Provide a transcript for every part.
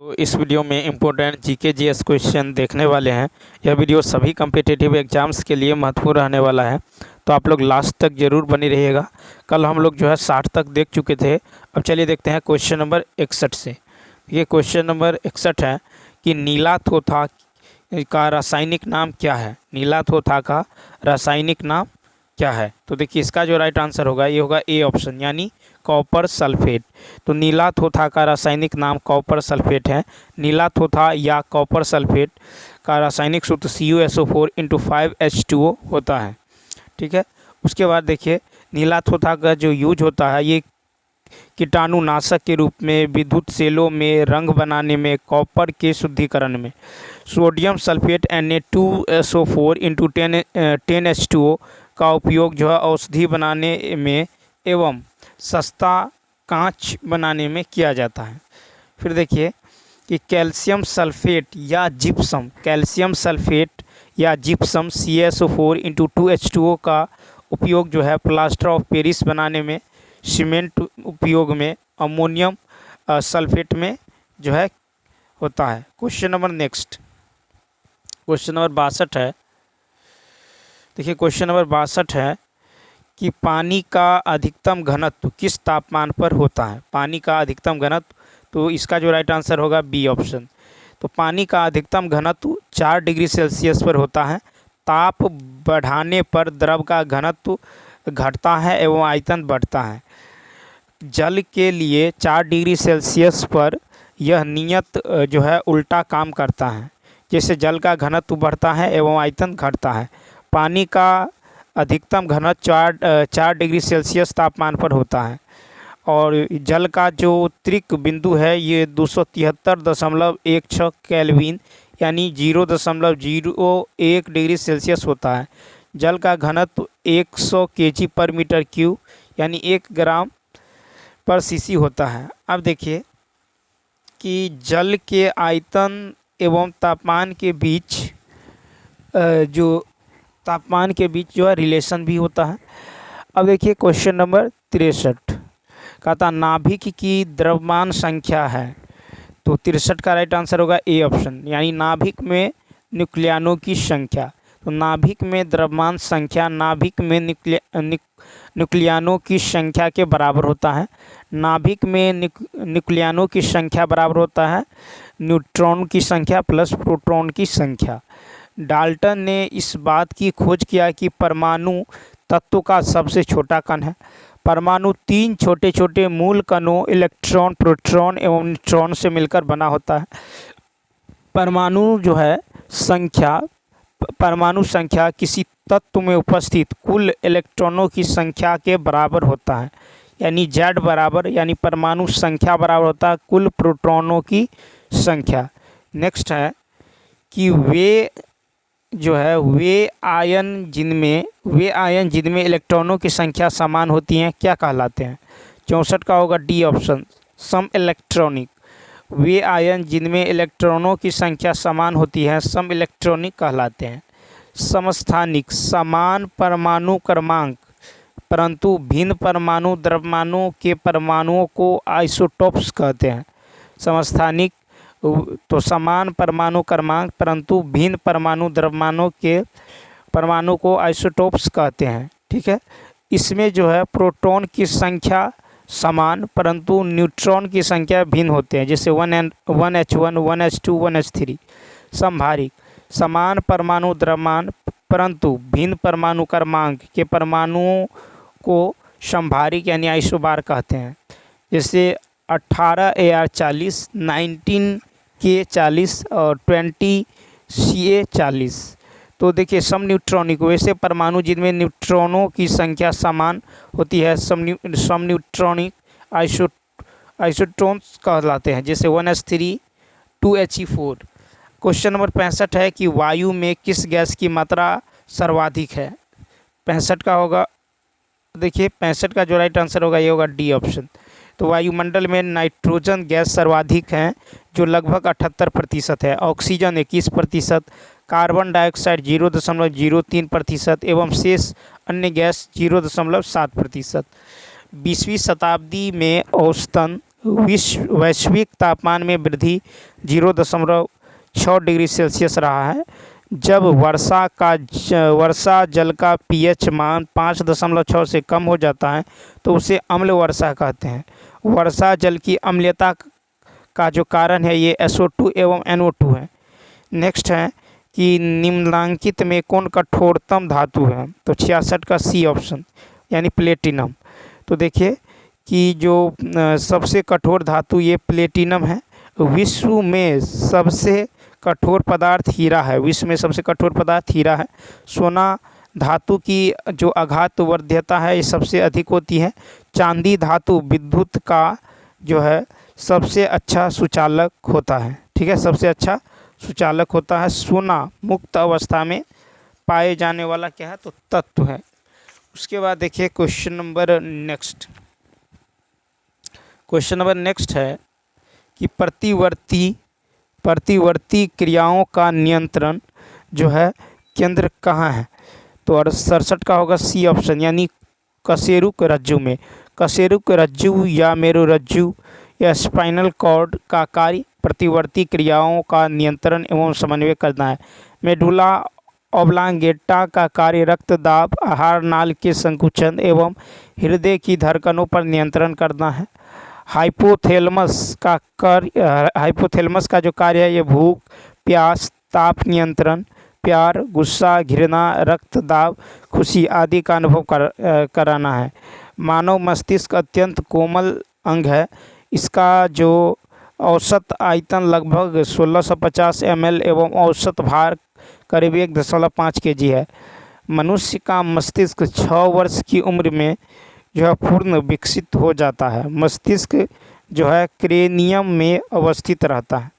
तो इस वीडियो में इम्पोर्टेंट जीके जीएस क्वेश्चन देखने वाले हैं। यह वीडियो सभी कम्पिटिटिव एग्जाम्स के लिए महत्वपूर्ण रहने वाला है, तो आप लोग लास्ट तक ज़रूर बनी रहिएगा। कल हम लोग जो है 60 तक देख चुके थे। अब चलिए देखते हैं क्वेश्चन नंबर 61 से। ये क्वेश्चन नंबर 61 है कि नीला थोथा का रासायनिक नाम क्या है। नीला थोथा का रासायनिक नाम क्या है? तो देखिए इसका जो राइट आंसर होगा ये होगा ए ऑप्शन, यानी कॉपर सल्फेट। तो नीला थोथा का रासायनिक नाम कॉपर सल्फेट है। नीला थोथा या कॉपर सल्फेट का रासायनिक सूत्र CuSO4 × 5H2O होता है। ठीक है, उसके बाद देखिए नीला थोथा का जो यूज होता है ये कीटाणुनाशक के रूप में, विद्युत सेलों में, रंग बनाने में, कॉपर के शुद्धिकरण में। सोडियम सल्फेट Na2SO4 × 10H2O का उपयोग जो है औषधि बनाने में एवं सस्ता कांच बनाने में किया जाता है। फिर देखिए कि कैल्शियम सल्फेट या जिप्सम CaSO4 × 2H2O का उपयोग जो है प्लास्टर ऑफ पेरिस बनाने में, सीमेंट उपयोग में, अमोनियम सल्फेट में जो है होता है। Question number next, question number 62 है। देखिए क्वेश्चन नंबर 62 है कि पानी का अधिकतम घनत्व किस तापमान पर होता है। पानी का अधिकतम घनत्व, तो इसका जो राइट आंसर होगा बी ऑप्शन। तो पानी का अधिकतम घनत्व 4 डिग्री सेल्सियस पर होता है। ताप बढ़ाने पर द्रव का घनत्व घटता है एवं आयतन बढ़ता है। जल के लिए 4 डिग्री सेल्सियस पर यह नियत जो है उल्टा काम करता है, जैसे जल का घनत्व बढ़ता है एवं आयतन घटता है। पानी का अधिकतम घनत्व 4 डिग्री सेल्सियस तापमान पर होता है और जल का जो त्रिक बिंदु है ये 273.16 केल्विन यानी 0.01 डिग्री सेल्सियस होता है। जल का घनत्व 100 kg पर मीटर क्यूब यानी 1 ग्राम पर सीसी होता है। अब देखिए कि जल के आयतन एवं तापमान के बीच जो है रिलेशन भी होता है। अब देखिए क्वेश्चन नंबर 63 कहता नाभिक की द्रव्यमान संख्या है। तो 63 का राइट आंसर होगा ए ऑप्शन, यानी नाभिक में न्यूक्लियनों की संख्या। तो नाभिक में द्रव्यमान संख्या नाभिक में न्यूक्लियनों की संख्या के बराबर होता है। नाभिक में न्यूक्लियनों की संख्या बराबर होता है न्यूट्रॉन की संख्या प्लस प्रोटॉन की संख्या। डाल्टन ने इस बात की खोज किया कि परमाणु तत्व का सबसे छोटा कण है। परमाणु 3 छोटे छोटे मूल कणों इलेक्ट्रॉन, प्रोटॉन एवं न्यूट्रॉन से मिलकर बना होता है। परमाणु संख्या किसी तत्व में उपस्थित कुल इलेक्ट्रॉनों की संख्या के बराबर होता है, यानी Z बराबर, यानी परमाणु संख्या बराबर होता है कुल प्रोटॉनों की संख्या। नेक्स्ट है कि वे आयन जिनमें इलेक्ट्रॉनों की संख्या समान होती हैं क्या कहलाते हैं। 64 का होगा डी ऑप्शन, सम इलेक्ट्रॉनिक। वे आयन जिनमें इलेक्ट्रॉनों की संख्या समान होती है सम इलेक्ट्रॉनिक कहलाते हैं। समस्थानिक, समान परमाणु क्रमांक परंतु भिन्न परमाणु द्रव्यमानों के परमाणुओं को आइसोटोप्स कहते हैं। समस्थानिक तो समान परमाणु क्रमांक परंतु भिन्न परमाणु द्रव्यमानों के परमाणु को आइसोटोप्स कहते हैं। ठीक है, इसमें जो है प्रोटॉन की संख्या समान परंतु न्यूट्रॉन की संख्या भिन्न होते हैं, जैसे 1H1, 1H2, 1H3। समभारिक, समान परमाणु द्रव्यमान परंतु भिन्न परमाणु क्रमांक के परमाणुओं को समभारिक यानी आइसोबार कहते हैं, जैसे 18Ar40, 19Ka40 और 20Ca40। तो देखिए सम न्यूट्रॉनिक, वैसे परमाणु जिनमें न्यूट्रॉनों की संख्या समान होती है सम न्यूट्रॉनिक आइसोटोप्स कहलाते हैं, जैसे 1H3, 2He4। क्वेश्चन नंबर 65 है कि वायु में किस गैस की मात्रा सर्वाधिक है। 65 का होगा, देखिए 65 का जो राइट आंसर होगा ये होगा डी ऑप्शन। तो वायुमंडल में नाइट्रोजन गैस सर्वाधिक है जो लगभग 78% है, ऑक्सीजन 21%, कार्बन डाइऑक्साइड 0.03% एवं शेष अन्य गैस 0.7%। 20वीं शताब्दी में औसतन वैश्विक तापमान में वृद्धि 0.6 डिग्री सेल्सियस रहा है। जब वर्षा जल का पीएच मान 5.6 से कम हो जाता है तो उसे अम्ल वर्षा कहते हैं। वर्षा जल की अम्लता का जो कारण है ये SO2 एवं NO2 है। नेक्स्ट है कि निम्नलिखित में कौन कठोरतम धातु है, तो 66 का सी ऑप्शन यानी प्लेटिनम। तो देखिए कि जो सबसे कठोर धातु ये प्लेटिनम है। विश्व में सबसे कठोर पदार्थ हीरा है, विश्व में सबसे कठोर पदार्थ हीरा है। सोना धातु की जो आघात वर्ध्यता है ये सबसे अधिक होती है। चांदी धातु विद्युत का जो है सबसे अच्छा सुचालक होता है, ठीक है, सबसे अच्छा सुचालक होता है। सोना मुक्त अवस्था में पाए जाने वाला क्या है, तो तत्व है। उसके बाद देखिए क्वेश्चन नंबर नेक्स्ट है कि प्रतिवर्ती क्रियाओं का नियंत्रण जो है केंद्र कहाँ है, तो 67 का होगा सी ऑप्शन यानी कशेरुक रज्जु में। कशेरुक रज्जु या मेरुरज्जु या स्पाइनल कॉर्ड का कार्य प्रतिवर्ती क्रियाओं का नियंत्रण एवं समन्वय करना है। मेडुला ऑब्लांगेटा का कार्य रक्त दाब, आहार नाल के संकुचन एवं हृदय की धड़कनों पर नियंत्रण करना है। हाइपोथैलेमस का जो कार्य है ये भूख, प्यास, ताप नियंत्रण, प्यार, गुस्सा, घृणा, रक्त दाब, खुशी आदि का अनुभव कराना है। मानव मस्तिष्क अत्यंत कोमल अंग है। इसका जो औसत आयतन लगभग 1650 ml एवं औसत भार करीब 1.5 kg है। मनुष्य का मस्तिष्क 6 वर्ष की उम्र में जो है पूर्ण विकसित हो जाता है। मस्तिष्क जो है क्रेनियम में अवस्थित रहता है।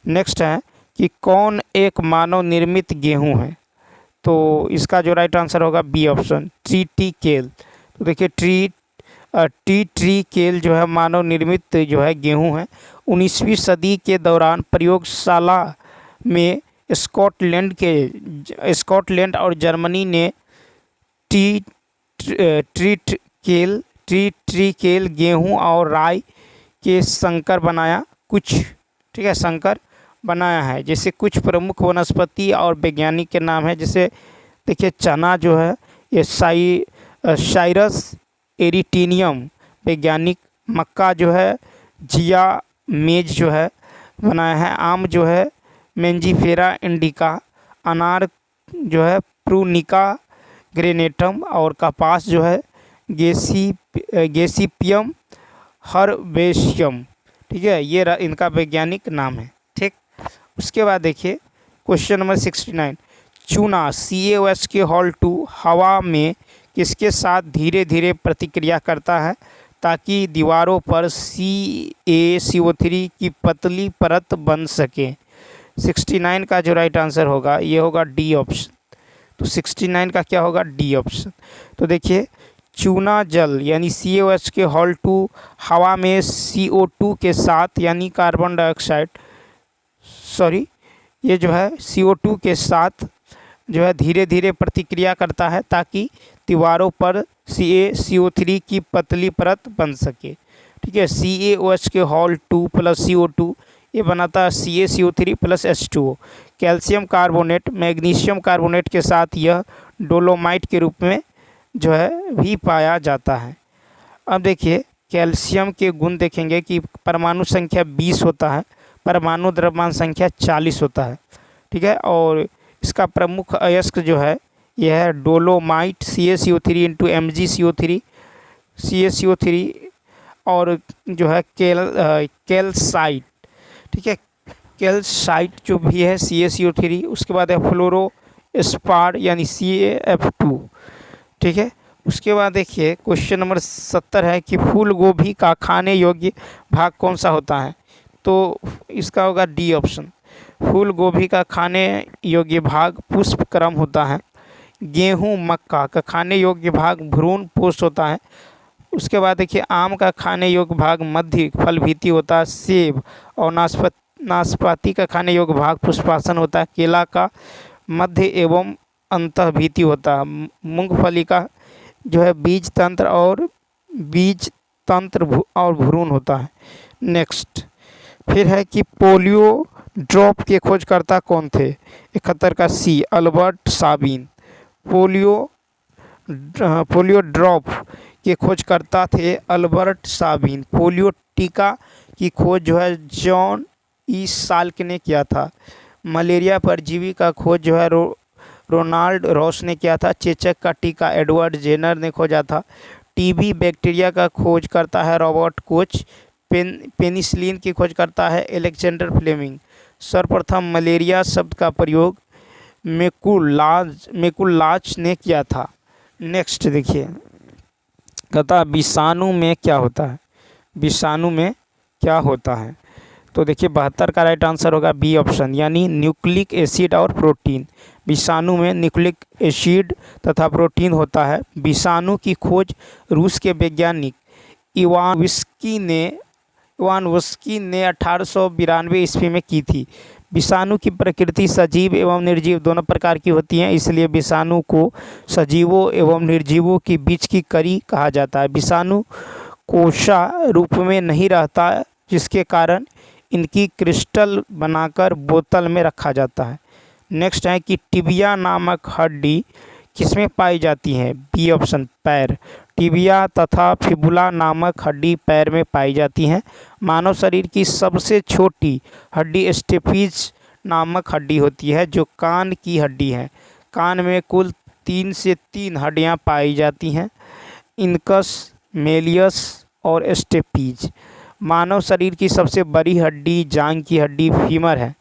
नेक्स्ट है कि कौन एक मानव निर्मित गेहूं है, तो इसका जो राइट आंसर होगा बी ऑप्शन ट्री केल। तो देखिए ट्री केल जो है मानव निर्मित जो है गेहूं है। 19वीं सदी के दौरान प्रयोगशाला में स्कॉटलैंड और जर्मनी ने ट्री केल गेहूं और राई के संकर बनाया कुछ, ठीक है, संकर बनाया है। जैसे कुछ प्रमुख वनस्पति और वैज्ञानिक के नाम है, जैसे देखिए चना जो है ये साइरस एरिटीनियम वैज्ञानिक, मक्का जो है जिया मेज जो है बनाया है, आम जो है मेंजीफेरा इंडिका, अनार जो है प्रूनिका ग्रेनेटम और कपास जो है गेसिपियम हर्बेशियम, ठीक है, ये इनका वैज्ञानिक नाम है। ठीक, उसके बाद देखिए क्वेश्चन नंबर 69, चूना CaOH हवा में किसके साथ धीरे धीरे प्रतिक्रिया करता है ताकि दीवारों पर CaCO3 की पतली परत बन सके। 69 का जो राइट आंसर होगा ये होगा डी ऑप्शन। तो 69 का क्या होगा, डी ऑप्शन। तो देखिए चूना जल यानी CaOH हवा में CO2 के साथ यानी कार्बन डाइऑक्साइड ये जो है CO2 के साथ जो है धीरे धीरे प्रतिक्रिया करता है ताकि दीवारों पर CaCO3 की पतली परत बन सके। ठीक है, CaOH प्लस CO2 ये बनाता है CaCO3 plus H2O। Calcium carbonate magnesium carbonate के साथ यह डोलोमाइट के रूप में जो है भी पाया जाता है। अब देखिए कैल्शियम के गुण देखेंगे कि परमाणु संख्या 20 होता है, परमाणु द्रव्यमान संख्या 40 होता है। ठीक है, और इसका प्रमुख अयस्क जो है यह है dolomite CaCO3 into MgCO3 CaCO3 और जो है कैल्साइट। ठीक है, कैल्साइट जो भी है CaCO3, उसके बाद है फ्लोरोस्पार यानी CaF2। ठीक है, उसके बाद देखिए क्वेश्चन नंबर 70 है कि फूल गोभी का खाने योग्य भाग कौन सा होता है, तो इसका होगा डी ऑप्शन। फूल गोभी का खाने योग्य भाग पुष्प क्रम होता है। गेहूं मक्का का खाने योग्य भाग भ्रूण पोष होता है। उसके बाद देखिए आम का खाने योग्य भाग मध्य फल भीति होता है। सेब और नाशपाती का खाने योग्य भाग पुष्पासन होता है। केला का मध्य एवं अंतः भीति होता है। मूंगफली का जो है बीज तंत्र और भ्रूण होता है। नेक्स्ट फिर है कि पोलियो ड्रॉप के खोजकर्ता कौन थे? 71 का सी Albert Sabin. Polio polio drop के खोजकर्ता थे अल्बर्ट साबिन। पोलियो टीका की खोज जो है जॉन ई साल्क ने किया था। मलेरिया परजीवी का खोज जो है रोनाल्ड रॉस ने किया था। चेचक का टीका एडवर्ड जेनर ने खोजा था। टीबी बैक्टीरिया का खोज करता है रॉबर्ट कोच। पेनिसिलिन की खोज करता है एलेक्जेंडर फ्लेमिंग। सर्वप्रथम मलेरिया शब्द का प्रयोग मेकुलाच ने किया था। नेक्स्ट देखिए, कहता विषाणु में क्या होता है? विषाणु में क्या होता है? तो देखिए 72 का राइट आंसर होगा बी ऑप्शन, यानी न्यूक्लिक एसिड और प्रोटीन। विषाणु में न्यूक्लिक एसिड तथा प्रोटीन होता है। विषाणु की खोज रूस के वैज्ञानिक इवानोव्स्की ने 1892 ईस्वी में की थी। विषाणु की प्रकृति सजीव एवं निर्जीव दोनों प्रकार की होती हैं, इसलिए विषाणु को सजीवों एवं निर्जीवों के बीच की कड़ी कहा जाता है। विषाणु कोशा रूप में नहीं रहता, जिसके कारण इनकी क्रिस्टल बनाकर बोतल में रखा जाता है। नेक्स्ट है कि टिबिया नामक हड्डी किसमें पाई जाती है? बी ऑप्शन पैर। टिबिया तथा फिबुला नामक हड्डी पैर में पाई जाती हैं। मानव शरीर की सबसे छोटी हड्डी स्टेपीज नामक हड्डी होती है, जो कान की हड्डी है। कान में कुल 3 से 3 हड्डियां पाई जाती हैं, इनकस, मेलियस और स्टेपीज। मानव शरीर की सबसे बड़ी हड्डी जांघ की हड्डी फीमर है।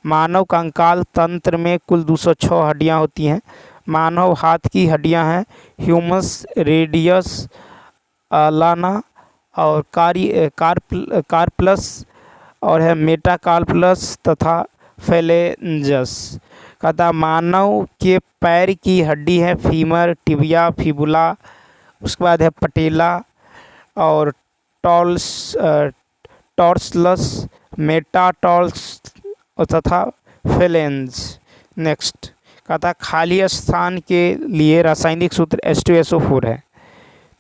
मानव कंकाल तंत्र में कुल 206 हड्डियां होती हैं। मानव हाथ की हड्डियां हैं ह्यूमस, रेडियस, लाना और कार्पल्स और है मेटाकार्पल्स तथा फेलेंजस। कहता मानव के पैर की हड्डी है फीमर, टिबिया, फिबुला, उसके बाद है पटेला और टॉर्सलस, मेटाटॉर्स तथा फेलेंज। नेक्स्ट कहता खाली स्थान के लिए रासायनिक सूत्र H2SO4 है।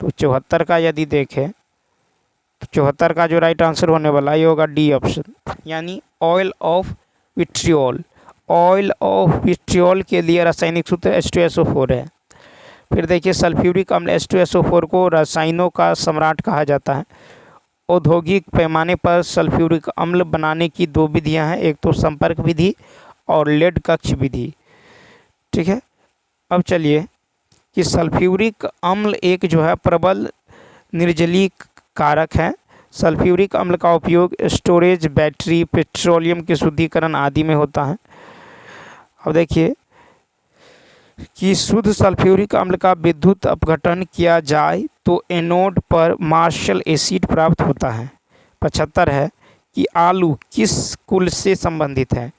तो 74 का यदि देखें तो 74 का जो राइट आंसर होने वाला ये होगा डी ऑप्शन, यानी oil of vitriol. Oil of vitriol के लिए रासायनिक सूत्र H2SO4 है। फिर देखिए सल्फ्यूरिक अम्ल H2SO4 को रसायनों का सम्राट कहा जाता है। औद्योगिक पैमाने पर सल्फ्यूरिक अम्ल बनाने की 2 विधियां हैं, एक तो संपर्क विधि और लेड कक्ष विधि। ठीक है, अब चलिए कि सल्फ्यूरिक अम्ल एक जो है प्रबल निर्जलीय कारक है। सल्फ्यूरिक अम्ल का उपयोग स्टोरेज, बैटरी, पेट्रोलियम के शुद्धिकरण आदि में होता है। अब देखिए कि शुद्ध सल्फ्यूरिक अम्ल का विद्युत अपघटन किया जाए तो एनोड पर मार्शल एसिड प्राप्त होता है। 75 है कि आलू किस कुल से संबंधित है?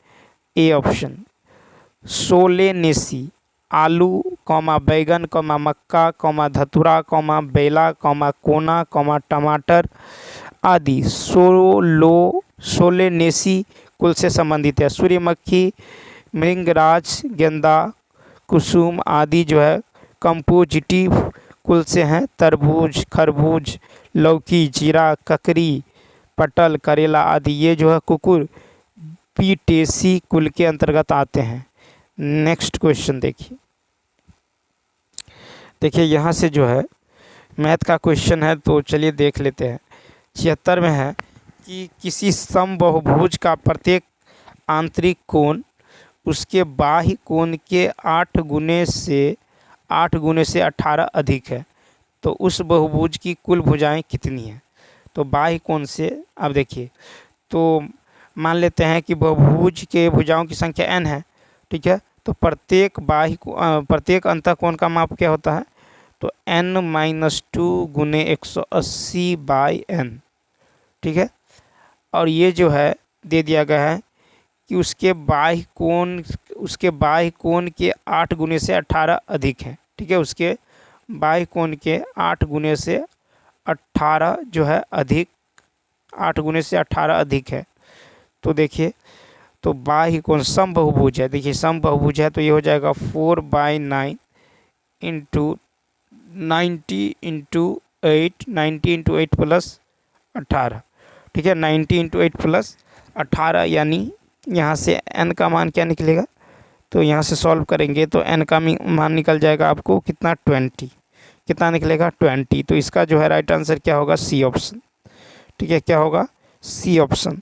A option Solanaceae. आलू, बैगन, मक्का, धतूरा, बेला, कोना, टमाटर आदि सोलेनेसी कुल से संबंधित है। सूर्यमुखी, मृंगराज, गेंदा, कुसुम आदि जो है कंपोजिटिव कुल से हैं। तरबूज, खरबूज, लौकी, जीरा, ककड़ी, पटल, करेला आदि ये जो है कुकुर पीटेसी कुल के अंतर्गत आते हैं। नेक्स्ट क्वेश्चन देखिए यहाँ से जो है मैथ का क्वेश्चन है, तो चलिए देख लेते हैं। 76 में है कि किसी समबाहुभुज का प्रत्येक आंतरिक कोण उसके बाह्य कोण के 8 गुने से 18 अधिक है, तो उस बहुभुज की कुल भुजाएं कितनी हैं? तो बाह्य कोण से अब देखिए, तो मान लेते हैं कि बहुभुज के भुजाओं की संख्या n है। ठीक है, तो प्रत्येक अंतःकोण का माप क्या होता है? तो n-2 गुने 180/n। ठीक है, और ये जो है दे दिया गया है कि उसके बाह्य कोण के 8 गुने से 18 अधिक है। ठीक है, उसके बाह्य कोण के 8 गुने से 18 जो है अधिक, 8 गुने से 18 अधिक है। तो देखिए, तो बाह्य कोण समबाहुभुज है। देखिए समबाहुभुज है तो ये हो जाएगा 4/9 इंटू 90 इंटू 8 प्लस 18। ठीक है। 90 इंटू 8 प्लस 18, यानी यहाँ से n का मान क्या निकलेगा, तो यहाँ से सॉल्व करेंगे तो n का मान निकल जाएगा आपको कितना, 20। कितना निकलेगा, 20। तो इसका जो है राइट आंसर क्या होगा, सी ऑप्शन। ठीक है, क्या होगा, सी ऑप्शन।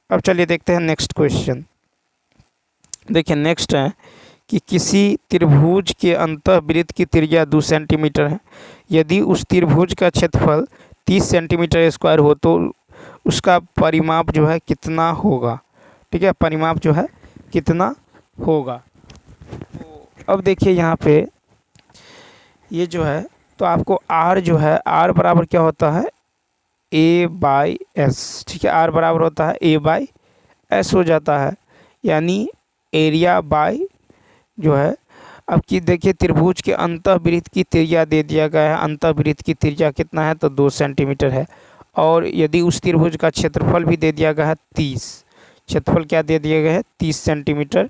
अब चलिए देखते हैं नेक्स्ट क्वेश्चन। देखिए नेक्स्ट है कि किसी त्रिभुज के अंतःवृत्त की त्रिज्या 2 सेंटीमीटर है। यदि उस त्रिभुज का क्षेत्रफल 30 सेंटीमीटर स्क्वायर हो तो उसका परिमाप जो है कितना होगा। ठीक है, परिमाप जो है कितना होगा। तो अब देखिए यहाँ पे ये जो है, तो आपको आर जो है, आर बराबर क्या होता है, ए बाई एस। ठीक है, आर बराबर होता है ए बाई एस हो जाता है, यानी एरिया बाई जो है। अब कि देखिए त्रिभुज के अंतःवृत्त की त्रिज्या दे दिया गया है, अंतःवृत्त की त्रिज्या कितना है, तो 2 सेंटीमीटर है। और यदि उस त्रिभुज का क्षेत्रफल भी दे दिया गया है 30, क्षेत्रफल क्या दे दिया गया है, 30 सेंटीमीटर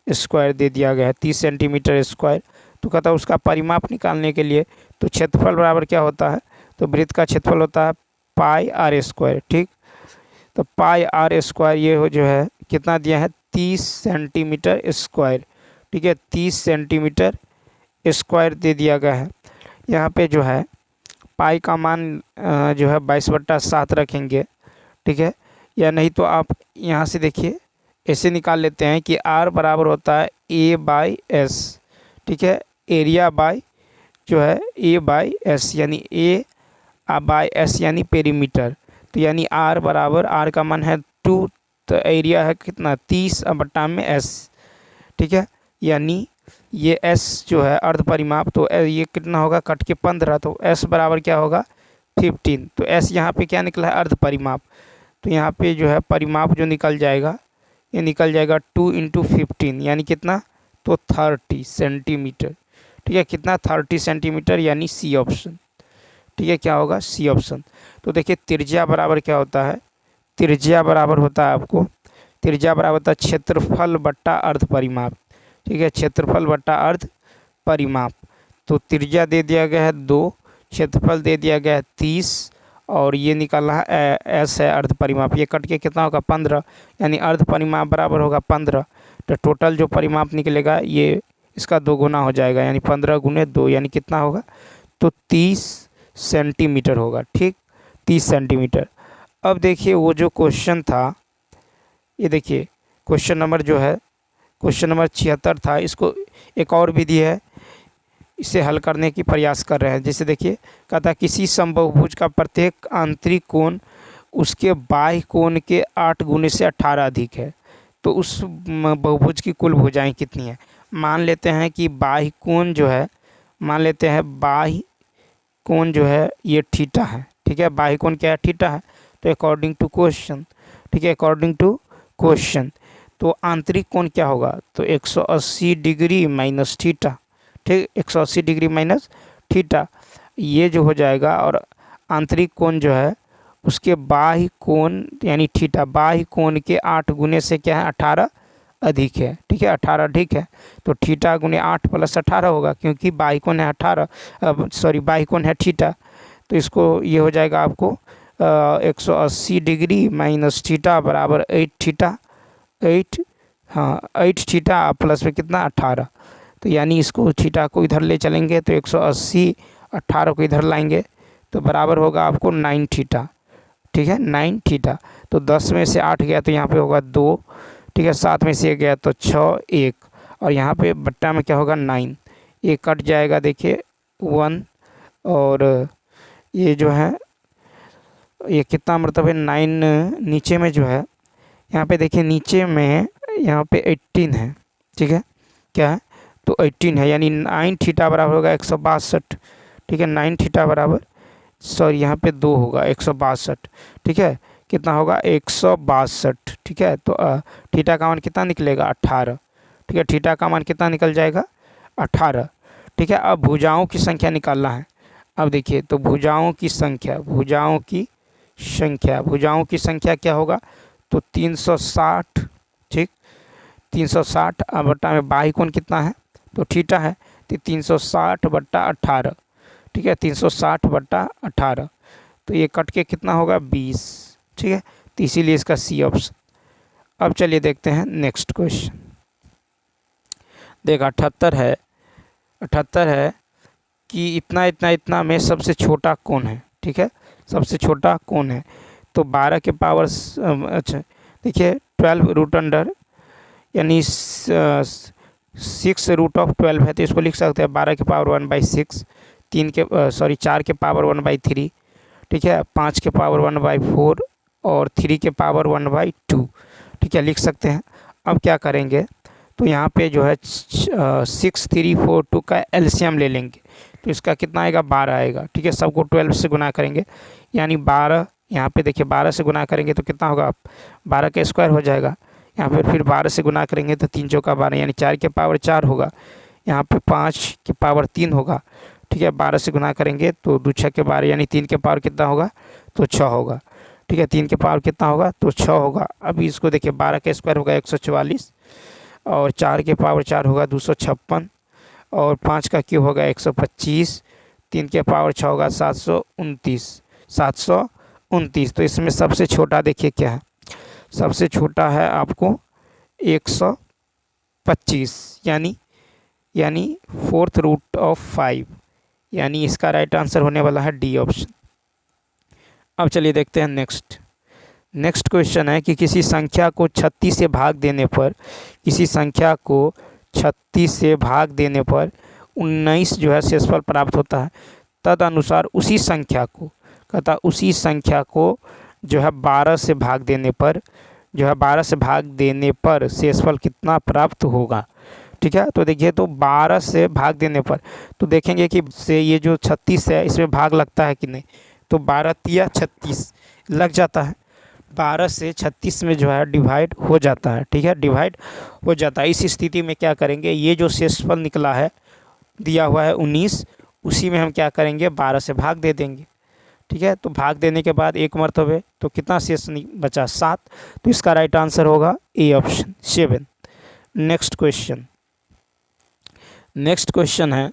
स्क्वायर दे दिया गया है, 30 सेंटीमीटर स्क्वायर। तो कहता है उसका परिमाप निकालने के लिए, तो क्षेत्रफल बराबर क्या होता है, तो वृत्त का क्षेत्रफल होता है पाई आर स्क्वायर। ठीक, तो पाई आर स्क्वायर ये हो जो है कितना दिया है, 30 सेंटीमीटर स्क्वायर। ठीक है, 30 सेंटीमीटर स्क्वायर दे दिया गया है। यहाँ पे जो है पाई का मान जो है 22/7 रखेंगे। ठीक है, या नहीं तो आप यहाँ से देखिए ऐसे निकाल लेते हैं कि आर बराबर होता है ए बाई एस। ठीक है, एरिया बाई जो है ए बाई एस, यानी ए बाई एस यानी पेरीमीटर। तो यानी आर बराबर, आर का मान है 2, तो एरिया है कितना, 30 बट्टा में एस। ठीक है, यानी ये एस जो है अर्ध परिमाप, तो ये कितना होगा, कट के 15, तो एस बराबर क्या होगा, 15। तो एस यहाँ पे क्या निकला है, अर्ध परिमाप। तो यहाँ पे जो है परिमाप जो निकल जाएगा, ये निकल जाएगा 2 इंटू 15, यानी कितना, तो 30 सेंटीमीटर। ठीक है, कितना, 30 सेंटीमीटर, यानी सी ऑप्शन। ठीक है, क्या होगा, सी ऑप्शन। तो देखिए त्रिज्या बराबर क्या होता है, त्रिज्या बराबर होता है आपको, त्रिज्या बराबर होता है क्षेत्रफल बट्टा अर्ध परिमाप। ठीक है, क्षेत्रफल बट्टा अर्ध परिमाप। तो त्रिज्या दे दिया गया है 2, क्षेत्रफल दे दिया गया है 30, और ये निकाला है एस है अर्ध परिमाप, ये कट के कितना होगा, 15, यानी अर्ध परिमाप बराबर होगा 15। तो टोटल जो परिमाप निकलेगा ये इसका 2 गुना हो जाएगा, यानी 15 गुने 2, यानी कितना होगा, तो 30 सेंटीमीटर होगा। ठीक, 30 सेंटीमीटर। अब देखिए वो जो क्वेश्चन था, ये देखिए क्वेश्चन नंबर जो है, क्वेश्चन नंबर 76 था, इसको एक और विधि है, इसे हल करने की प्रयास कर रहे हैं। जैसे देखिए कहता है किसी समबाहुभुज का प्रत्येक आंतरिक कोण उसके बाह्य कोण के 8 गुने से 18 अधिक है, तो उस बहुभुज की कुल भुजाएं कितनी है। मान लेते हैं कि बाह्य कोण जो है, मान लेते हैं बाह्य कोण जो है ये थीटा है। ठीक है, बाह्य कोण क्या है, थीटा है। तो अकॉर्डिंग टू क्वेश्चन, ठीक है, अकॉर्डिंग टू क्वेश्चन, तो आंतरिक कोण क्या होगा, तो 180 डिग्री माइनस थीटा। ठीक, 180 डिग्री माइनस थीटा, ये जो हो जाएगा। और आंतरिक कोण जो है उसके बाह्य कोण यानी थीटा, बाह्य कोण के 8 गुने से क्या है, 18 अधिक है। ठीक है, 18 अधिक है, तो थीटा गुने 8 प्लस 18 होगा, क्योंकि बाह्य कोण है 18, सॉरी बाह्य कोण है थीटा। तो इसको ये हो जाएगा आपको 180 डिग्री माइनस थीटा बराबर 8 थीटा, 8, हाँ 8 थीटा प्लस में कितना, 18। तो यानी इसको थीटा को इधर ले चलेंगे तो 180, 18 को इधर लाएंगे तो बराबर होगा आपको 9 थीटा। ठीक है, 9 थीटा। तो 10 में से 8 गया तो यहाँ पे होगा 2। ठीक है, 7 में से 1 गया तो 6, 1, और यहाँ पे बट्टा में क्या होगा, 9। ये कट जाएगा देखिए 1, और ये जो है ये कितना मतलब है 9, नीचे में जो है यहाँ पे देखिए नीचे में यहाँ पे 18 है। ठीक है, क्या है, तो 18 है, यानी 9 थीटा बराबर होगा 162। ठीक है, 9 थीटा बराबर, सॉरी यहाँ पे 2 होगा, 162। ठीक है, कितना होगा, 162। ठीक है, तो थीटा का मान कितना निकलेगा, 18। ठीक है, थीटा का मान कितना निकल जाएगा, 18। ठीक है, अब भुजाओं की संख्या निकालना है। अब देखिए तो भुजाओं की संख्या, भुजाओं की संख्या, भुजाओं की संख्या क्या होगा, तो 360। ठीक, 360 बट्टा में बाह्य कोण कितना है, तो थीटा है, तो 360 बट्टा 18। ठीक है, 360 बट्टा 18, तो ये कट के कितना होगा, 20। ठीक है, तो इसीलिए इसका सी ऑप्शन। अब चलिए देखते हैं नेक्स्ट क्वेश्चन। देख 78 है कि इतना इतना इतना में सबसे छोटा कौन है। ठीक है, सबसे छोटा कौन है, तो 12 के पावर अच्छा देखिए 12 रूट अंडर यानी 6√12 है, तो इसको लिख सकते हैं 12 के पावर 1/6, 4 के पावर 1/3, ठीक है, 5 के पावर 1/4 और 3 के पावर 1/2, ठीक है, लिख सकते हैं। अब क्या करेंगे, तो यहाँ पे जो है 6, 3, 4, 2 का एलसीएम ले लेंगे, तो इसका कितना आएगा 12 आएगा। ठीक है, सबको 12 से गुना करेंगे, यानी 12, यहाँ पे देखिए 12 से गुना करेंगे तो कितना होगा, 12 का स्क्वायर हो जाएगा। यहाँ पे फिर 12 से गुना करेंगे तो 3 चौका 12 यानी 4 के पावर 4 होगा। यहाँ पे 5 के पावर 3 होगा। ठीक है, 12 से गुना करेंगे तो 2 6 के 12 यानी 3 के पावर कितना होगा, तो 6 होगा। ठीक है, 3 के पावर कितना होगा, तो 6 होगा। अभी इसको देखिए 12 का स्क्वायर होगा 144 और 4 के पावर 4 होगा 256 और 5 का क्यूब होगा 125, 3 के पावर 6 होगा 729। तो इसमें सबसे छोटा देखिए क्या है, सबसे छोटा है आपको 125 यानी 4th रूट ऑफ 5, यानी इसका राइट आंसर होने वाला है डी ऑप्शन। अब चलिए देखते हैं नेक्स्ट क्वेश्चन है कि किसी संख्या को 36 से भाग देने पर 19 जो है शेषफल प्राप्त होता है। तदनुसार उसी संख्या को जो है 12 से भाग देने पर शेषफल कितना प्राप्त होगा। ठीक है, तो देखिए तो 12 से भाग देने पर तो देखेंगे कि से ये जो 36 है इसमें भाग लगता है कि नहीं, तो 12 तिया 36 लग जाता है, 12 से 36 में जो है डिवाइड हो जाता है। ठीक है, डिवाइड हो जाता है। इस स्थिति में क्या करेंगे, ये जो शेषफल निकला है दिया हुआ है 19, उसी में हम क्या करेंगे 12 से भाग दे देंगे। ठीक है, तो भाग देने के बाद एक मरतबे तो कितना शेष बचा 7, तो इसका राइट आंसर होगा ए ऑप्शन 7। नेक्स्ट क्वेश्चन है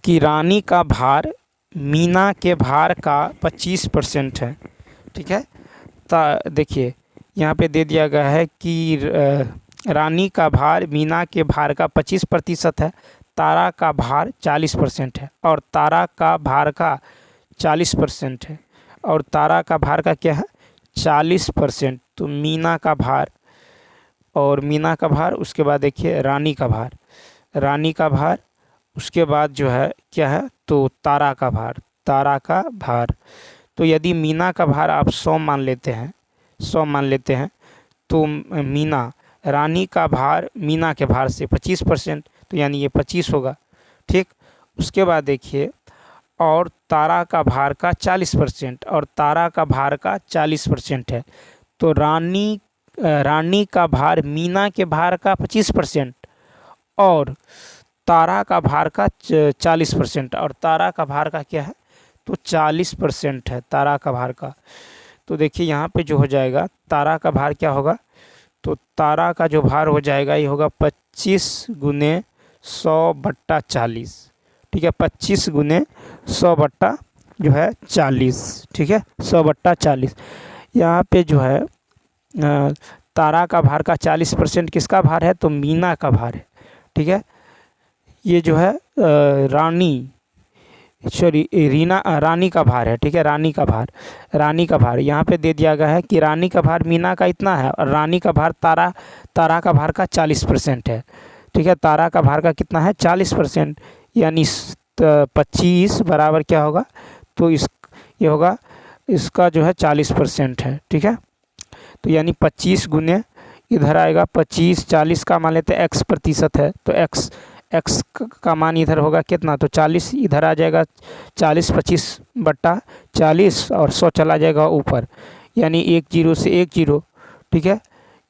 कि रानी का भार मीना के भार का 25% है। ठीक है, देखिए यहाँ पे दे दिया गया है कि रानी का भार मीना के भार का 25% है, तारा का भार 40% है और तारा का भार का 40% है और तारा का भार का क्या है 40%। तो मीना का भार उसके बाद देखिए रानी का भार उसके बाद जो है क्या है, तो तारा का भार। तो यदि मीना का भार आप 100 मान लेते हैं तो रानी का भार मीना के भार से 25%, तो यानी ये 25 होगा। ठीक, उसके बाद देखिए और तारा का भार का 40% और तारा का भार का 40% है, तो रानी का भार मीना के भार का 25% और तारा का भार का 40% और तारा का भार का क्या है, तो 40% है तारा का भार का। तो देखिए यहाँ पे जो हो जाएगा तारा का भार क्या होगा, तो तारा का जो भार हो जाएगा ये होगा 25 गुने 100/40। ठीक है, 25 गुने 100/40। ठीक है, 100/40। यहाँ पे जो है तारा का भार का 40% किसका भार है, तो मीना का भार है। ठीक है, ये जो है रानी का भार है। ठीक है, रानी का भार यहाँ पे दे दिया गया है कि रानी का भार मीना का इतना है और रानी का भार तारा का भार का 40% है। ठीक है, तारा का भार का कितना है 40%, यानी 25 बराबर क्या होगा, तो ये होगा इसका जो है 40% है। ठीक है, तो यानी 25 गुने इधर आएगा 25, 40 का मान लेते हैं x% है, तो x का मान इधर होगा कितना, तो 40 इधर आ जाएगा, 40 25/40 और 100 चला जाएगा ऊपर, यानी 1 0 से 1 0। ठीक है,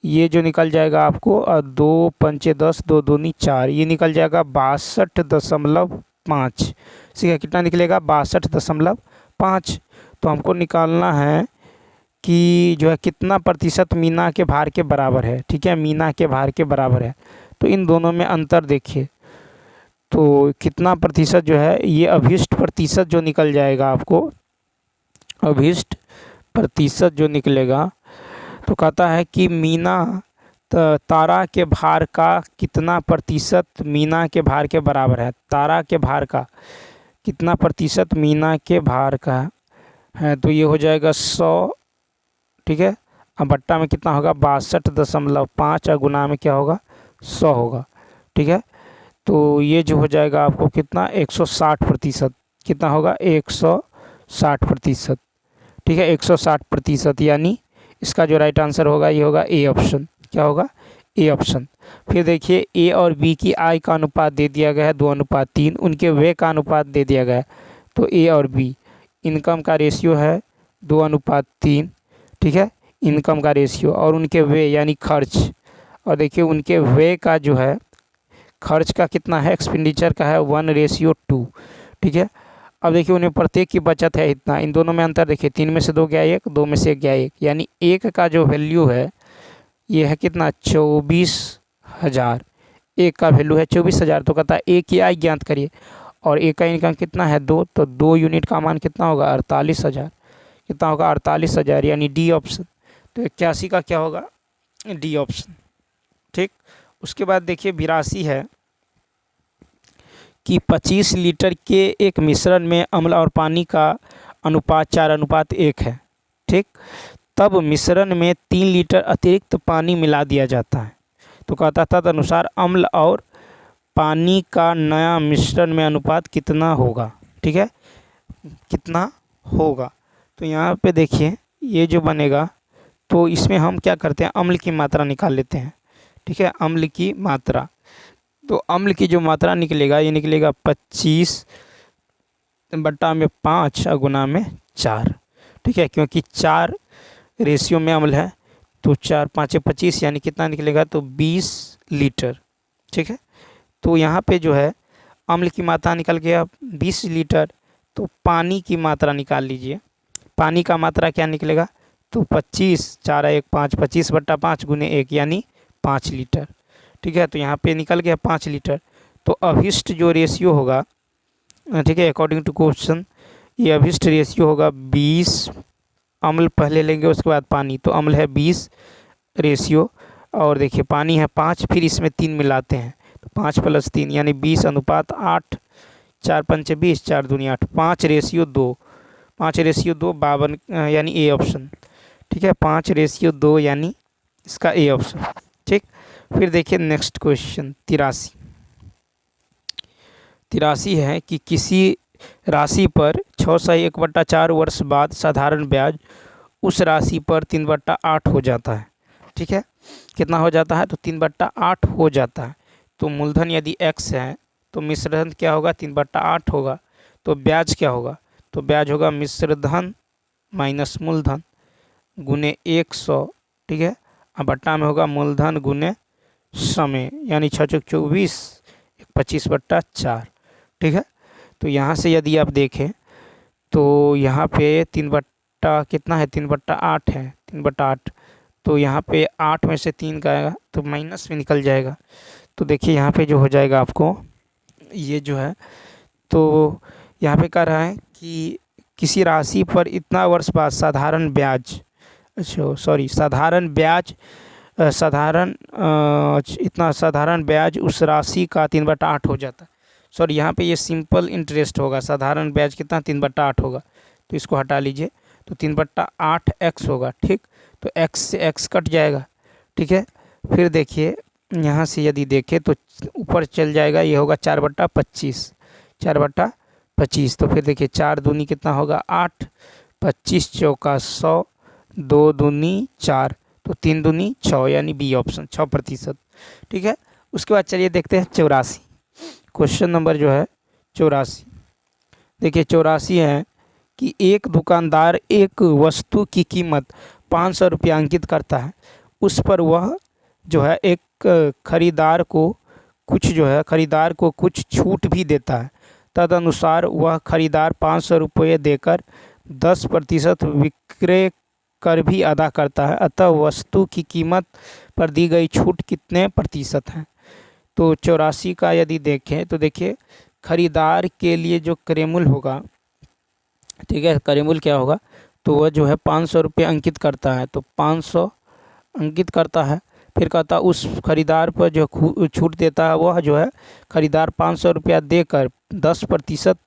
ये जो निकल जाएगा आपको 2 पंचे 10, 2 दूनी 4, ये निकल जाएगा 62.5। ठीक है, कितना निकलेगा 62.5। तो हमको निकालना है कि जो है कितना प्रतिशत मीना के भार के बराबर है। ठीक है, मीना के भार के बराबर है, तो इन दोनों में अंतर देखिए, तो कितना प्रतिशत जो है ये अभिष्ट प्रतिशत जो निकल जाएगा आपको, अभिष्ट प्रतिशत जो निकलेगा तो कहता है कि मीना तारा के भार का कितना प्रतिशत मीना के भार के बराबर है। तारा के भार का कितना प्रतिशत मीना के भार का है, तो ये हो जाएगा 100, ठीक है। अब बट्टा में कितना होगा 62.5 और गुना में क्या होगा 100 होगा, ठीक है। तो ये जो हो जाएगा आपको कितना 160%, कितना होगा 160%, ठीक है। 160%, यानी इसका जो राइट आंसर होगा ये होगा ए ऑप्शन। क्या होगा ए ऑप्शन। फिर देखिए ए और बी की आय का अनुपात दे दिया गया है 2:3, उनके व्यय का अनुपात दे दिया गया है। तो ए और बी इनकम का रेशियो है 2:3, ठीक है, इनकम का रेशियो, और उनके व्यय यानी खर्च, और देखिए उनके व्यय का जो है खर्च का कितना है, एक्सपेंडिचर का है 1:2, ठीक है। अब देखिए उन्हें प्रत्येक की बचत है इतना, इन दोनों में अंतर देखिए 3 में से 2 गया 1, 2 में से 1 गया 1, यानी एक का जो वैल्यू है ये है कितना 24,000, एक का वैल्यू है 24,000। तो कहता है एक की आय ज्ञात करिए, और एक का इनकम कितना है 2, तो 2 यूनिट का मान कितना होगा 48,000, कितना होगा 48,000, यानी डी ऑप्शन। तो 81 का क्या होगा डी ऑप्शन, ठीक। उसके बाद देखिए 82 है कि 25 लीटर के एक मिश्रण में अम्ल और पानी का अनुपात 4:1 है, ठीक। तब मिश्रण में 3 लीटर अतिरिक्त पानी मिला दिया जाता है। तो कहता तदनुसार अम्ल और पानी का नया मिश्रण में अनुपात कितना होगा, ठीक है, कितना होगा। तो यहाँ पे देखिए ये जो बनेगा, तो इसमें हम क्या करते हैं अम्ल की मात्रा निकाल लेते हैं, ठीक है, अम्ल की मात्रा। तो अम्ल की जो मात्रा निकलेगा ये निकलेगा 25/5 और गुना में 4, ठीक है, क्योंकि 4 रेशियो में अम्ल है, तो 4 5 25, यानी कितना निकलेगा तो 20 लीटर, ठीक है। तो यहाँ पे जो है अम्ल की मात्रा निकल गया 20 लीटर, तो पानी की मात्रा निकाल लीजिए। पानी का मात्रा क्या निकलेगा तो 25, 4 1 5, 25/5 गुने 1 यानी 5 लीटर, ठीक है। तो यहाँ पे निकल गया 5 लीटर। तो अभिष्ट जो रेशियो होगा, ठीक है, अकॉर्डिंग टू क्वेश्चन ये अभिष्ट रेशियो होगा 20, अम्ल पहले लेंगे उसके बाद पानी, तो अम्ल है 20 रेशियो, और देखिए पानी है 5, फिर इसमें 3 मिलाते हैं, तो 5 + 3 यानी 20:8, 4 5 20, 4 दूनी 8, 5:2, 5:2 52, यानी ए ऑप्शन, ठीक है, 5:2 यानी इसका ए ऑप्शन, ठीक। फिर देखिए नेक्स्ट क्वेश्चन 83 है कि किसी राशि पर 6/1/4 वर्ष बाद साधारण ब्याज उस राशि पर 3/8 हो जाता है, ठीक है। कितना हो जाता है तो 3/8 हो जाता है। तो मूलधन यदि x है तो मिश्रधन क्या होगा 3/8 होगा। तो ब्याज क्या होगा तो ब्याज होगा मिश्रधन माइनस मूलधन गुने 100, ठीक है। अब बट्टा में होगा मूलधन गुने समय, यानी 6 × 24 25/4, ठीक है। तो यहाँ से यदि आप देखें तो यहाँ पे 3 कितना है 3/8 है, 3/8, तो यहाँ पे 8 में से 3 का आएगा तो माइनस में निकल जाएगा। तो देखिए यहाँ पे जो हो जाएगा आपको ये जो है, तो यहाँ पे कह रहा है कि किसी राशि पर इतना वर्ष बाद साधारण ब्याज, अच्छा सॉरी साधारण ब्याज इतना साधारण ब्याज उस राशि का 3/8 हो जाता है। सॉरी यहाँ पे ये सिंपल इंटरेस्ट होगा, साधारण ब्याज कितना 3/8 होगा, तो इसको हटा लीजिए, तो 3/8 x होगा, ठीक। तो x से x कट जाएगा, ठीक है। फिर देखिए यहाँ से यदि देखें तो ऊपर चल जाएगा, ये होगा 4/25, 4/25। तो फिर देखिए 4 दूनी कितना होगा 8, 25 चौका 100, 2 दूनी 4, तो 3 दूनी 6, यानी बी ऑप्शन 6%, ठीक है। उसके बाद चलिए देखते हैं 84, क्वेश्चन नंबर जो है 84। देखिए 84 है कि एक दुकानदार एक वस्तु की कीमत 500 रुपया अंकित करता है, उस पर वह जो है एक खरीदार को कुछ छूट भी देता है। तदनुसार वह खरीदार 500 रुपये देकर 10% विक्रय कर भी अदा करता है, अतः वस्तु की कीमत पर दी गई छूट कितने प्रतिशत है। तो 84 का यदि देखें तो देखिए खरीदार के लिए जो क्रयमूल्य होगा, ठीक है, क्रयमूल्य क्या होगा तो वह जो है 500 रुपये अंकित करता है, तो 500 अंकित करता है। फिर कहता है उस खरीदार पर जो छूट देता है वह जो है खरीदार 500 रुपया देकर 10%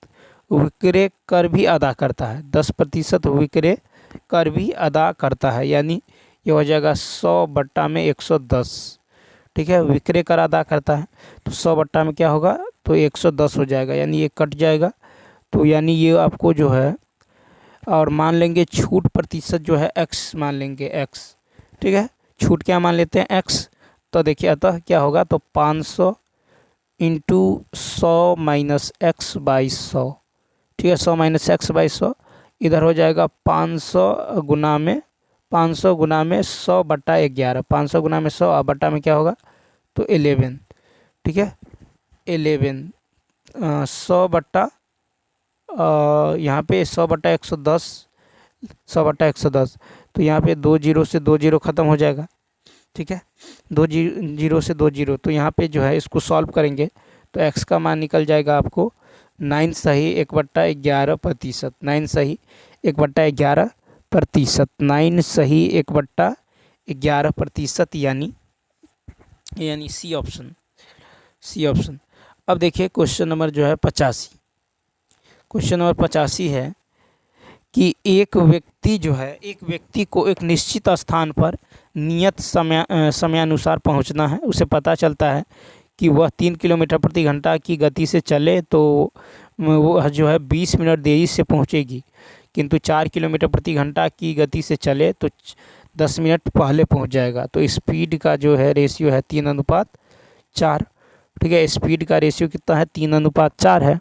विक्रय कर भी अदा करता है, 10% विक्रय कर भी अदा करता है, यानी ये हो जाएगा 100 बट्टा में 110। ठीक है, विक्रय कर अदा करता है तो 100 बट्टा में क्या होगा, तो 110 हो जाएगा, यानी ये कट जाएगा। तो यानी ये आपको जो है, और मान लेंगे छूट प्रतिशत जो है x मान लेंगे x। ठीक है, छूट क्या मान लेते हैं x। तो देखिए अतः क्या होगा, तो 500 इंटू 100 माइनस एक्स बाई 100। ठीक है, 100 माइनस एक्स बाई 100 इधर हो जाएगा 500 गुना में 100 बट्टा 11, 500 गुना में 100 बट्टा में क्या होगा, तो 11। ठीक है, 11 100 बट्टा यहाँ पे 100 बट्टा 110, 100 बट्टा 110, तो यहाँ पे 2 जीरो से 2 जीरो ख़त्म हो जाएगा। ठीक है, 2 जीरो से 2 जीरो, तो यहाँ पे जो है इसको सॉल्व करेंगे तो x का मान निकल जाएगा आपको 9 सही 1/11%, 9 सही 1/11%, 9 सही 1/11%, यानी सी ऑप्शन, सी ऑप्शन। अब देखिए क्वेश्चन नंबर जो है 85। क्वेश्चन नंबर 85 है कि एक व्यक्ति को एक निश्चित स्थान पर नियत समयानुसार पहुंचना है। उसे पता चलता है कि वह 3 किलोमीटर प्रति घंटा की गति से चले तो वो जो है 20 मिनट देरी से पहुंचेगी, किंतु 4 किलोमीटर प्रति घंटा की गति से चले तो 10 मिनट पहले पहुंच जाएगा। तो स्पीड का जो है रेशियो है 3:4। ठीक है, स्पीड का रेशियो कितना है, 3:4 है।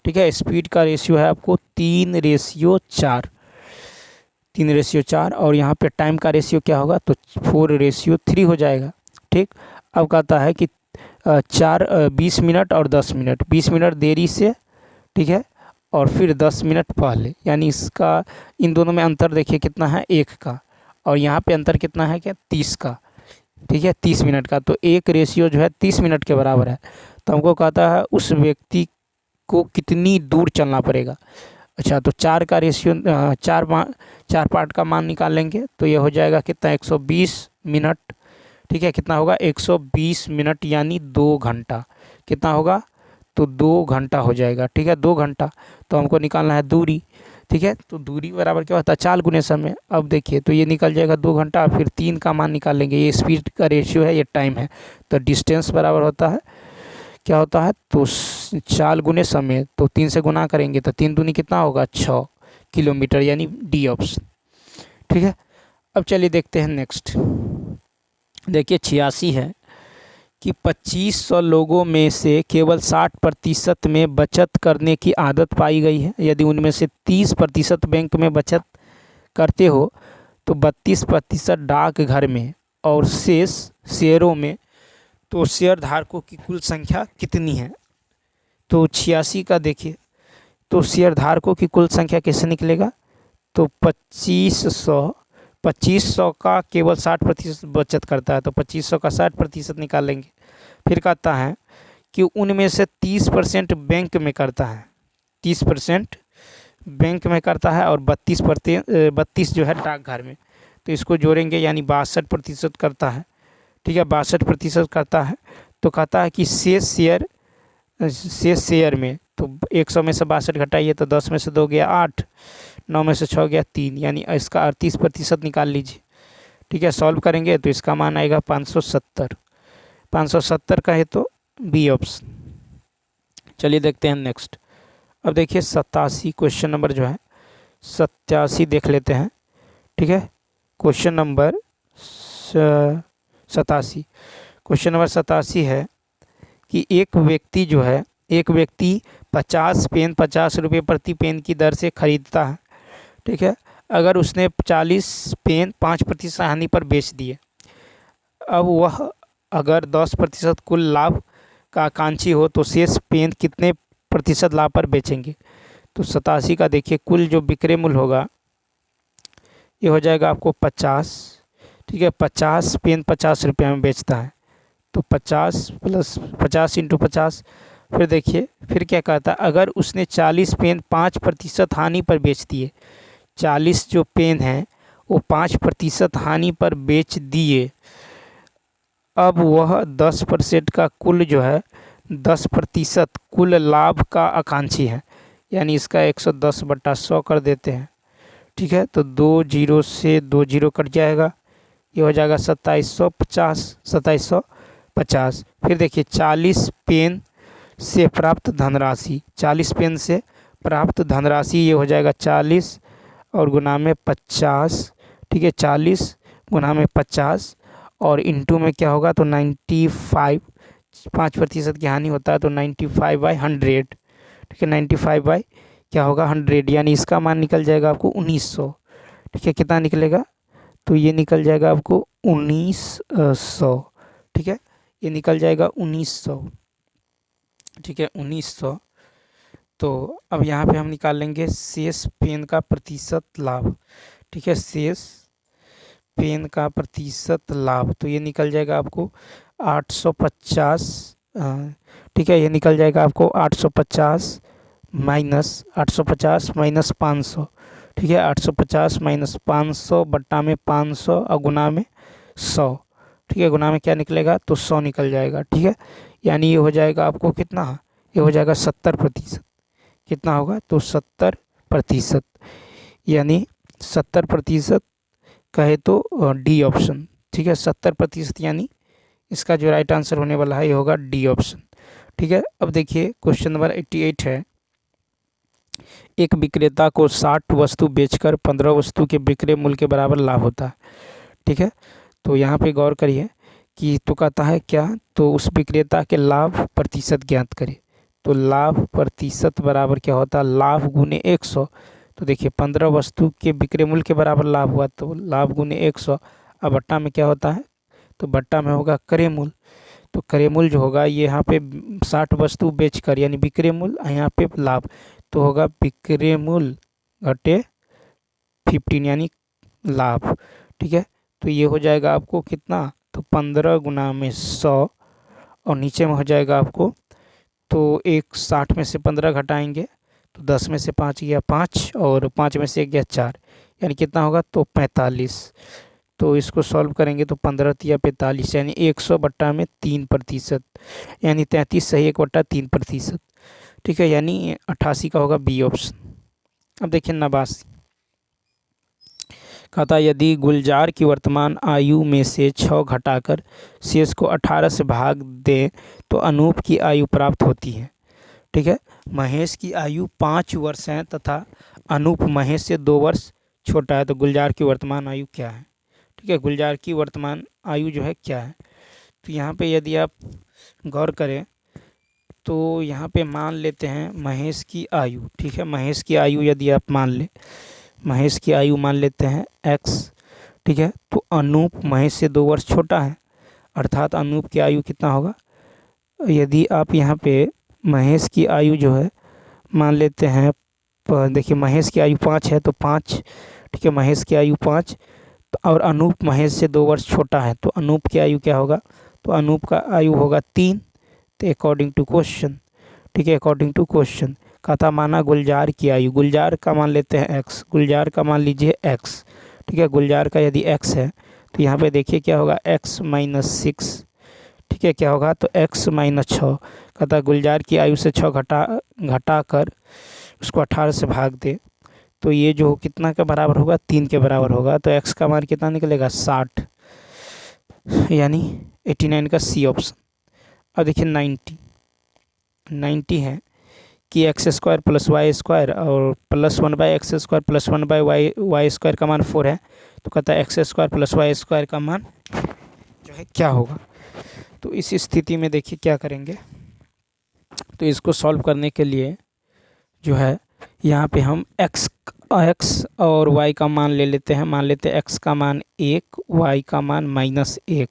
ठीक है, स्पीड का रेशियो है आपको 3:4, 3:4, और यहाँ पे टाइम का रेशियो क्या होगा, तो 4:3 हो जाएगा। ठीक, अब कहता है कि 20 मिनट और 10 मिनट, 20 मिनट देरी से, ठीक है, और फिर 10 मिनट पहले, यानी इसका इन दोनों में अंतर देखिए कितना है, 1 का, और यहाँ पे अंतर कितना है, क्या 30 का। ठीक है, 30 मिनट का, तो एक रेशियो जो है 30 मिनट के बराबर है। तो हमको कहता है उस व्यक्ति को कितनी दूर चलना पड़ेगा। अच्छा, तो 4 का रेशियो 4 पार्ट का मान निकाल लेंगे तो ये हो जाएगा कितना, 120 मिनट। ठीक है, कितना होगा, 120 मिनट, यानी 2 घंटा। कितना होगा, तो 2 घंटा हो जाएगा। ठीक है, 2 घंटा। तो हमको निकालना है दूरी। ठीक है, तो दूरी बराबर क्या होता है, 4 गुने समय। अब देखिए तो ये निकल जाएगा 2 घंटा, फिर 3 का मान निकाल लेंगे, ये स्पीड का रेशियो है, ये टाइम है। तो डिस्टेंस बराबर होता है, क्या होता है, तो 4 गुने समय, तो 3 से गुना करेंगे तो 3 दूनी कितना होगा, 6 किलोमीटर, यानी डी ऑप्शन। ठीक है, अब चलिए देखते हैं नेक्स्ट। देखिए 86 है कि 2500 लोगों में से केवल 60% में बचत करने की आदत पाई गई है। यदि उनमें से 30% बैंक में बचत करते हो तो 32% डाकघर में और शेष शेयरों में, तो शेयर धारकों की कुल संख्या कितनी है। तो 86 का देखिए, तो शेयर धारकों की कुल संख्या कैसे निकलेगा, तो 2500 का केवल 60% बचत करता है, तो 2500 का 60% निकाल लेंगे। फिर कहता है कि उनमें से 30% बैंक में करता है, 30% बैंक में करता है, और 32 जो है डाकघर में। तो इसको जोड़ेंगे, यानी 62% करता है। ठीक है, 62% करता है। तो कहता है कि शेष शेयर में, तो 100 में से 62 घटाइए तो 10 में से 2 गया 8, 9 में से 6 गया 3, यानी इसका 38% निकाल लीजिए। ठीक है, सॉल्व करेंगे तो इसका मान आएगा 570। 570 का है तो बी ऑप्शन। चलिए देखते हैं नेक्स्ट। अब देखिए 87 क्वेश्चन नंबर जो है 87 देख लेते हैं। ठीक है, क्वेश्चन नंबर 87, क्वेश्चन नंबर 87 है कि एक व्यक्ति 50 पेन 50 रुपये प्रति पेन की दर से खरीदता है। ठीक है, अगर उसने 40 पेन 5% हानि पर बेच दिए, अब वह अगर 10% कुल लाभ का आकांक्षी हो तो शेष पेन कितने प्रतिशत लाभ पर बेचेंगे। तो 87 का देखिए कुल जो विक्रय मूल्य होगा ये हो जाएगा आपको 50। ठीक है, 50 पेन 50 रुपये में बेचता है, तो 50 प्लस 50 इंटू 50। फिर देखिए फिर क्या कहता है, अगर उसने 40 पेन 5% हानि पर बेच दिए, 40 जो पेन हैं वो 5% हानि पर बेच दिए। अब वह 10% का कुल जो है 10% कुल लाभ का आकांक्षी है, यानी इसका 110/100 कर देते हैं। ठीक है, तो 2 जीरो से 2 जीरो कट जाएगा, ये हो जाएगा 2750। फिर देखिए 40 पेन से प्राप्त धनराशि, 40 पेन से प्राप्त धनराशि ये हो जाएगा 40 और गुना में 50। ठीक है, 40 गुना में 50 और इंटू में क्या होगा तो 95। 5% की हानि होता है तो 95/100। ठीक है, 95 क्या होगा 100, यानी इसका मान निकल जाएगा आपको 1900। ठीक है, कितना निकलेगा तो ये निकल जाएगा आपको 1900। ठीक है, ये निकल जाएगा 1900। ठीक है, 1900। तो अब यहाँ पे हम निकाल लेंगे शेष पेन का प्रतिशत लाभ। ठीक है, शेष पेन का प्रतिशत लाभ, तो ये निकल जाएगा आपको 850। ठीक है, ये निकल जाएगा आपको 850 माइनस 500। ठीक है, 850 माइनस 500 बट्टा में 500 और गुना में 100। ठीक है, गुना में क्या निकलेगा तो 100 निकल जाएगा। ठीक है, यानी ये हो जाएगा आपको कितना, ये हो जाएगा 70%। कितना होगा तो 70%, यानी 70% कहे तो डी ऑप्शन। ठीक है, 70%, यानी इसका जो राइट आंसर होने वाला है ये होगा डी ऑप्शन। ठीक है, अब देखिए क्वेश्चन नंबर 88 है। एक विक्रेता को 60 वस्तु बेचकर 15 वस्तु के विक्रय मूल्य के बराबर लाभ होता है। ठीक है, तो यहाँ पे गौर करिए कि तो कहता है क्या, तो उस विक्रेता के लाभ प्रतिशत ज्ञात करें। तो लाभ प्रतिशत बराबर क्या होता है, लाभ गुने 100। तो देखिए 15 वस्तु के विक्रय मूल्य के बराबर लाभ हुआ तो लाभ गुने 100। अब बट्टा में क्या होता है, तो बट्टा में होगा क्रय मूल्य। तो क्रय मूल्य जो होगा ये यहाँ पे 60 वस्तु बेचकर यानी विक्रय मूल्य, यहाँ पे लाभ तो होगा विक्रय मूल्य घटे 15 यानी लाभ। ठीक है, तो ये हो जाएगा आपको कितना तो 15 गुना में 100 और नीचे में हो जाएगा आपको तो 60 में से 15 घटाएंगे तो 10 में से 5 गया 5 और 5 में से 1 गया 4, यानी कितना होगा तो 45। तो इसको सॉल्व करेंगे तो 15 या 45 यानी 100 बट्टा में 3%, यानी 33 सही 1/3%। ठीक है, यानी 88 का होगा बी ऑप्शन। अब देखिए 89 कहता है यदि गुलजार की वर्तमान आयु में से 6 घटाकर शेष को 18 से भाग दें तो अनूप की आयु प्राप्त होती है। ठीक है, महेश की आयु 5 वर्ष है तथा अनूप महेश से 2 वर्ष छोटा है, तो गुलजार की वर्तमान आयु क्या है। ठीक है, गुलजार की वर्तमान आयु जो है क्या है, तो यहाँ पे यदि आप गौर करें तो यहाँ पे मान लेते हैं महेश की आयु। ठीक है, महेश की आयु यदि आप मान लें, महेश की आयु मान लेते हैं x। ठीक है, तो अनूप महेश से 2 वर्ष छोटा है, अर्थात अनूप की आयु कितना होगा, यदि आप यहाँ पे महेश की आयु जो है मान लेते हैं, देखिए महेश की आयु 5 है तो 5। ठीक है, महेश की आयु 5 और अनूप महेश से 2 वर्ष छोटा है, तो अनूप की आयु क्या होगा, तो अनूप का आयु होगा 3। तो अकॉर्डिंग टू क्वेश्चन, ठीक है, अकॉर्डिंग टू क्वेश्चन कहता माना गुलजार की आयु, गुलजार का मान लेते हैं x, गुलजार का मान लीजिए x। ठीक है, गुलजार का यदि x है तो यहाँ पे देखिए क्या होगा x माइनस 6। ठीक है, क्या होगा तो x माइनस 6। कहता गुलजार की आयु से 6 घटा कर उसको 18 से भाग दे तो ये जो कितना के बराबर होगा 3 के बराबर होगा, तो x का मान कितना निकलेगा 60, यानी 89 का सी ऑप्शन। अब देखिए 90 है कि x² + y² और +1/x² + 1/y² का मान 4 है, तो कहता है x² + y² का मान जो है क्या होगा। तो इस स्थिति में देखिए क्या करेंगे, तो इसको सॉल्व करने के लिए जो है यहाँ पे हम x और y का मान ले लेते हैं। मान लेते हैं x का मान 1, y का मान -1।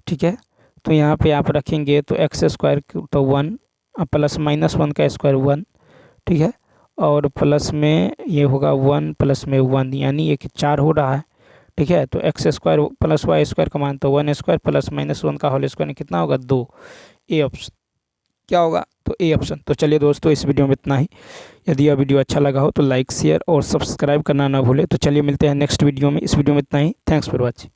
ठीक है, तो यहाँ पे आप रखेंगे तो x² तो 1 प्लस -1 का स्क्वायर 1। ठीक है, और प्लस में ये होगा 1 प्लस में 1 यानी ये 4 हो रहा है। ठीक है, तो x² + y² का मान तो 1² प्लस -1 का होल स्क्वायर कितना होगा 2, ए ऑप्शन। क्या होगा, तो ए ऑप्शन। तो चलिए दोस्तों, इस वीडियो में इतना ही। यदि यह वीडियो अच्छा लगा हो तो लाइक शेयर और सब्सक्राइब करना ना भूलें। तो चलिए मिलते हैं नेक्स्ट वीडियो में। इस वीडियो में इतना ही। Thanks for watching.